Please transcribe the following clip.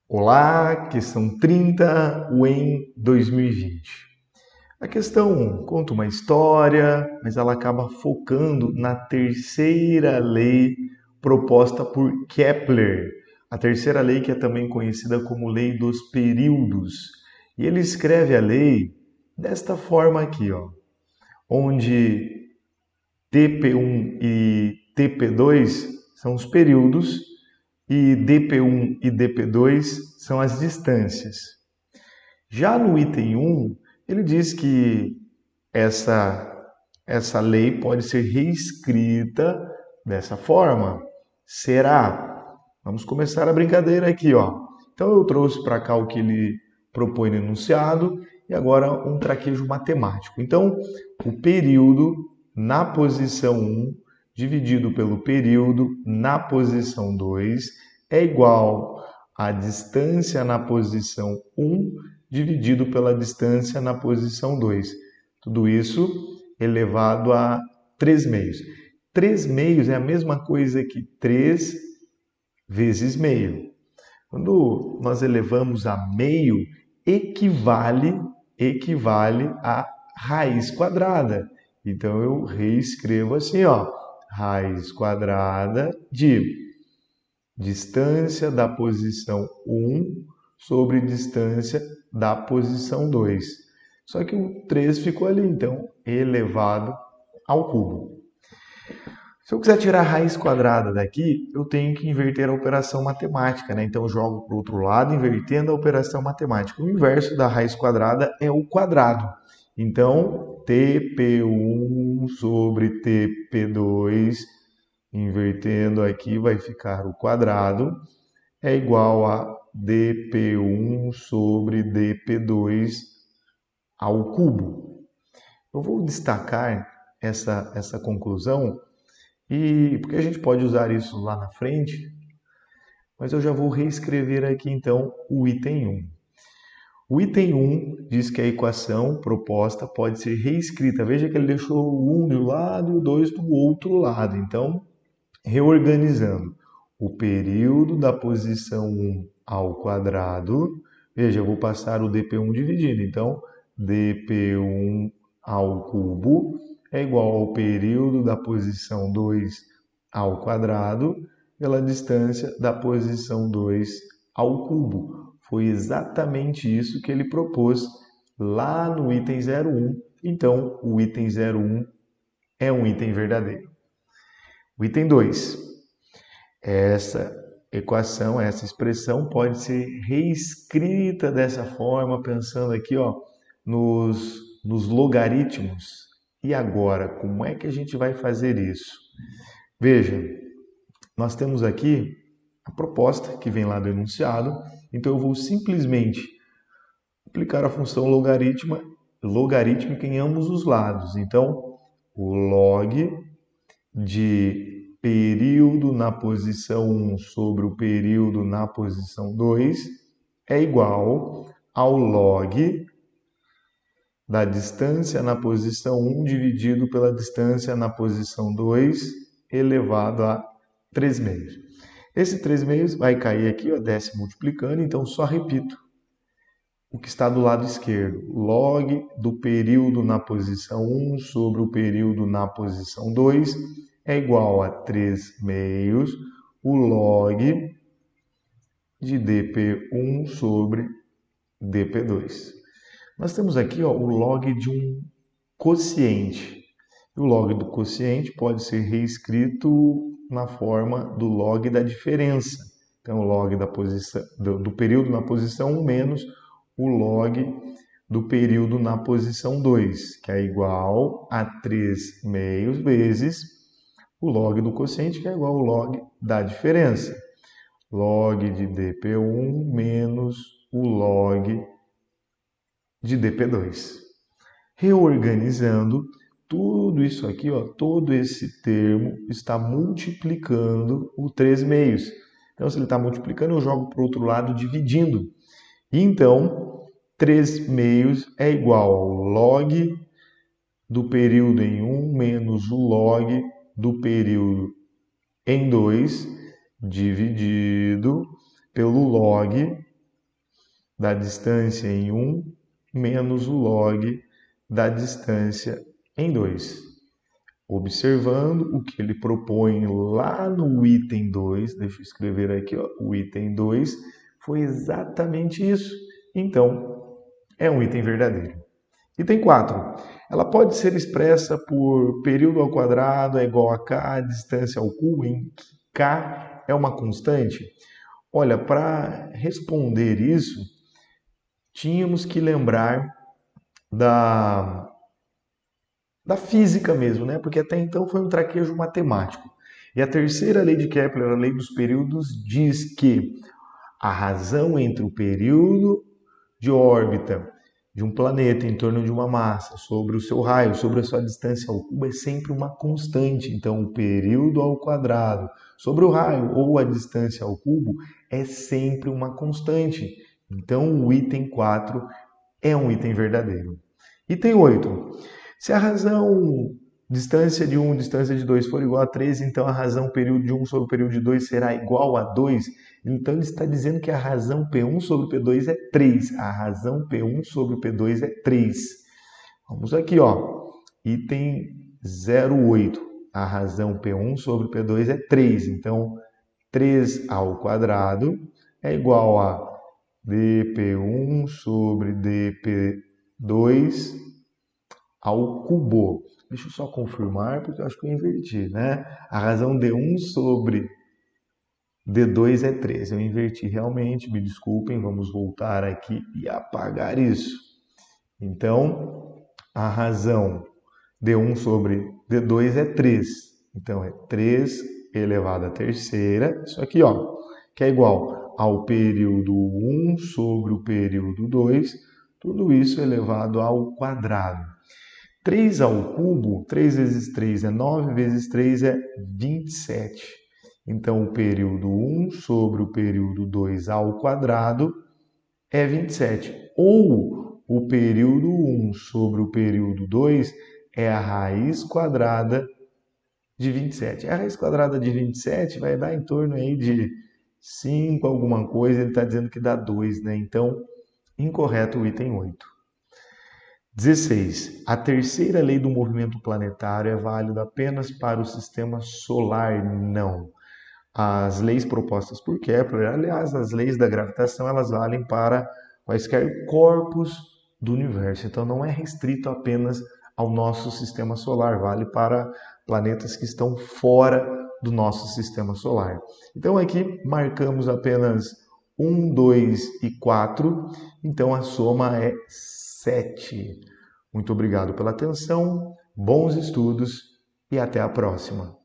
Olá, questão 30, UEM 2020. A questão conta uma história, mas ela acaba focando na terceira lei proposta por Kepler. A terceira lei que é também conhecida como lei dos períodos. E ele escreve a lei desta forma aqui, ó, onde TP1 e TP2 são os períodos e dp1 e dp2 são as distâncias. Já no item 1, ele diz que essa lei pode ser reescrita dessa forma. Será? Vamos começar a brincadeira aqui, ó. Então eu trouxe para cá o que ele propõe no enunciado e agora um traquejo matemático. Então, o período na posição 1 dividido pelo período na posição 2 é igual à distância na posição 1 dividido pela distância na posição 2. Tudo isso elevado a 3 meios. 3 meios é a mesma coisa que 3 vezes meio. Quando nós elevamos a meio, equivale a raiz quadrada. Então eu reescrevo assim, ó, raiz quadrada de distância da posição 1 sobre distância da posição 2. Só que o 3 ficou ali, então elevado ao cubo. Se eu quiser tirar a raiz quadrada daqui, eu tenho que inverter a operação matemática, né? Então eu jogo para o outro lado, invertendo a operação matemática. O inverso da raiz quadrada é o quadrado. Então, TP1 sobre TP2, invertendo aqui, vai ficar o quadrado, é igual a dp1 sobre dp2 ao cubo. Eu vou destacar essa conclusão porque a gente pode usar isso lá na frente, mas eu já vou reescrever aqui então o item 1. O item 1 diz que a equação proposta pode ser reescrita. Veja que ele deixou o 1 de um lado e o 2 do outro lado. Então, reorganizando o período da posição 1 ao quadrado. Veja, eu vou passar o dp1 dividindo. Então, dp1 ao cubo é igual ao período da posição 2 ao quadrado pela distância da posição 2 ao cubo. Foi exatamente isso que ele propôs lá no item 01. Então, o item 01 é um item verdadeiro. O item 2. Essa equação, essa expressão pode ser reescrita dessa forma, pensando aqui, ó, nos logaritmos. E agora, como é que a gente vai fazer isso? Veja, nós temos aqui a proposta que vem lá do enunciado, então eu vou simplesmente aplicar a função logarítmica em ambos os lados. Então, o log de período na posição 1 sobre o período na posição 2 é igual ao log da distância na posição 1 dividido pela distância na posição 2 elevado a 3 meios. Esse 3 meios vai cair aqui, ó, desce multiplicando, então só repito o que está do lado esquerdo. Log do período na posição 1 sobre o período na posição 2 é igual a 3 meios o log de dp1 sobre dp2. Nós temos aqui, ó, o log de um quociente. O log do quociente pode ser reescrito na forma do log da diferença. Então, o log do período na posição 1 menos o log do período na posição 2, que é igual a 3 meios vezes o log do quociente, que é igual ao log da diferença. Log de dp1 menos o log de dp2. Reorganizando, tudo isso aqui, ó, todo esse termo está multiplicando o 3 meios. Então, se ele está multiplicando, eu jogo para o outro lado dividindo. Então, 3 meios é igual ao log do período em 1 menos o log do período em 2 dividido pelo log da distância em 1 menos o log da distância em 2. Observando o que ele propõe lá no item 2, deixa eu escrever aqui, ó, o item 2, foi exatamente isso. Então, é um item verdadeiro. Item 4. Ela pode ser expressa por período ao quadrado é igual a k, distância ao cubo, em que k é uma constante. Olha, para responder isso, tínhamos que lembrar da física mesmo, né? Porque até então foi um traquejo matemático. E a terceira lei de Kepler, a lei dos períodos, diz que a razão entre o período de órbita de um planeta em torno de uma massa, sobre o seu raio, sobre a sua distância ao cubo, é sempre uma constante. Então, o período ao quadrado sobre o raio ou a distância ao cubo é sempre uma constante. Então, o item 4 é um item verdadeiro. Item 8. Se a razão distância de 1, distância de 2 for igual a 3, então a razão período de 1 sobre o período de 2 será igual a 2. Então ele está dizendo que a razão P1 sobre P2 é 3. A razão P1 sobre P2 é 3. Vamos aqui, ó. Item 08. A razão P1 sobre P2 é 3. Então, 3 ao quadrado é igual a dp1 sobre dp2 ao cubo. Deixa eu só confirmar, porque eu acho que eu inverti, né? A razão D1 sobre D2 é 3. Eu inverti realmente, me desculpem, vamos voltar aqui e apagar isso. Então, a razão D1 sobre D2 é 3. Então, é 3 elevado à terceira, isso aqui, ó, que é igual ao período 1 sobre o período 2, tudo isso elevado ao quadrado. 3 ao cubo, 3 vezes 3 é 9, vezes 3 é 27. Então, o período 1 sobre o período 2 ao quadrado é 27. Ou o período 1 sobre o período 2 é a raiz quadrada de 27. A raiz quadrada de 27 vai dar em torno aí de 5 alguma coisa, ele está dizendo que dá 2, né? Então, incorreto o item 8. 16. A terceira lei do movimento planetário é válida apenas para o sistema solar? Não. As leis propostas por Kepler, aliás, as leis da gravitação, elas valem para quaisquer corpos do universo. Então, não é restrito apenas ao nosso sistema solar, vale para planetas que estão fora do nosso sistema solar. Então, aqui marcamos apenas 1, 2 e 4, então a soma é 7. Muito obrigado pela atenção, bons estudos e até a próxima.